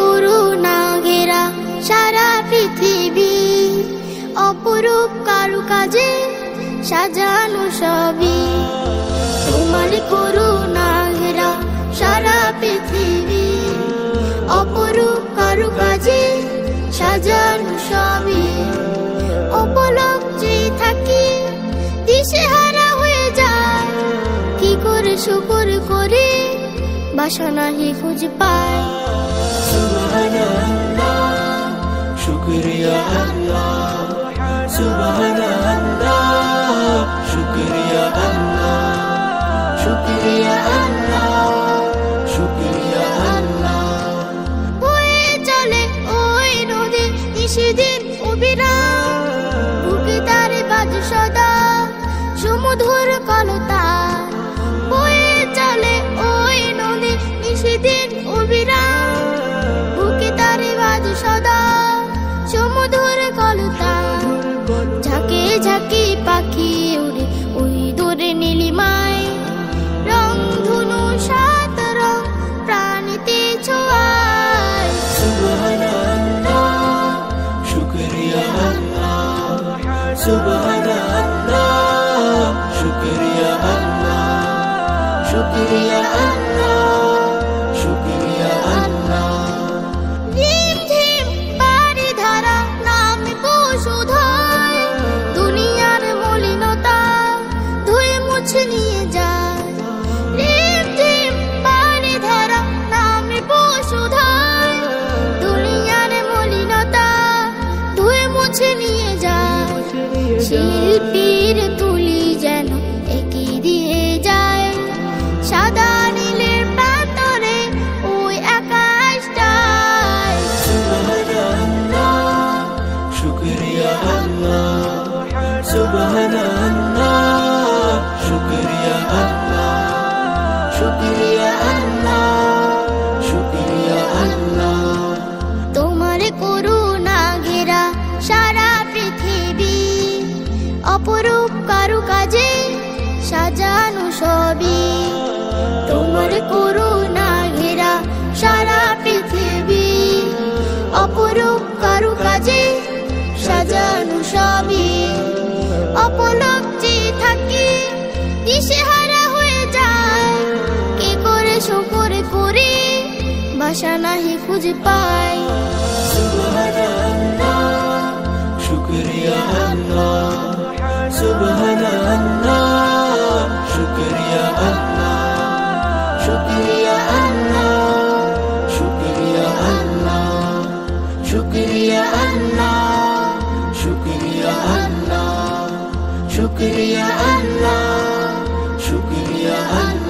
করুণা ঘেরা সারা পৃথিবী, অপরূপ কারুকাজে সাজানো সবই। তোমার করুণা ঘেরা সারা পৃথিবী, অপরূপ কারুকাজে সাজানো সবই। অপলক যে থাকি দিশেহারা হয়ে যায়, কি করে শুকর করে বাসা নাহি খুঁজ পায়। সুবহানাল্লাহ, শুকরিয়া আল্লাহ, সুবহানাল্লাহ, শুকরিয়া আল্লাহ, শুকরিয়া আল্লাহ, শুকরিয়া আল্লাহ। বয়ে চলে ওই নদী নিশিদিন অবিরাম, বুকে তার বাজ সদা সমুদ্র কলতার। বয়ে চলে ওই নদী নিশিদিন অবিরাম, বুকে তার বাজ সদা সমুদ্র কলতার। ঝাঁকে ঝাঁকে পাখি উড়ে ওই দূরে নীলিমায়, রং ধনু সাত রং প্রাণীতে ছোঁয়ায়। সুবহানাল্লাহ, শুকরিয়া আল্লাহ, সুবহানাল্লাহ, শুকরিয়া আল্লাহ, শুকরিয়া আল্লাহ, শুকরিয়া আল্লাহ। ঝিমঝিম বাড়ি ধারা নামে বসুধয়, দুনিয়ার মলিনতা ধুয়ে মুছে নিয়ে যায়। ঝিমঝিম বাড়ি ধারা নামে বসুধয়, দুনিয়ার মলিনতা ধুয়ে মুছে নিয়ে যায়। শিল্পীর তুলি যেন এঁকে দিয়ে যায় সাদা নীলের প্রান্তরে ওই আকাশটায়। সুবহানাল্লাহ, শুকরিয়া আল্লাহ, সুবহানাল্লাহ, শুকরিয়া আল্লাহ, শুকরিয়া আল্লাহ, শুকরিয়া আল্লাহ। তোমার করুণা ঘেরা সারা পৃথিবী, অপরূপ কারুকাজে সাজানো সবই। তোমার করুণা ঘেরা সারা পৃথিবী, অপরূপ কারুকাজে সাজানো সবই। অপলক যে থাকি দিশেহারা হয়ে যায়, কি করে শুকর করে বাসা নাহি খুঁজ পায়। সুবহানাল্লাহ, শুকরিয়া আল্লাহ, সুবহানাল্লাহ, শুকরিয়া আল্লাহ, শুকরিয়া আল্লাহ, শুকরিয়া আল্লাহ, শুকরিয়া আল্লাহ, শুকরিয়া আল্লাহ, শুকরিয়া আল্লাহ, শুকরিয়া আল্লাহ।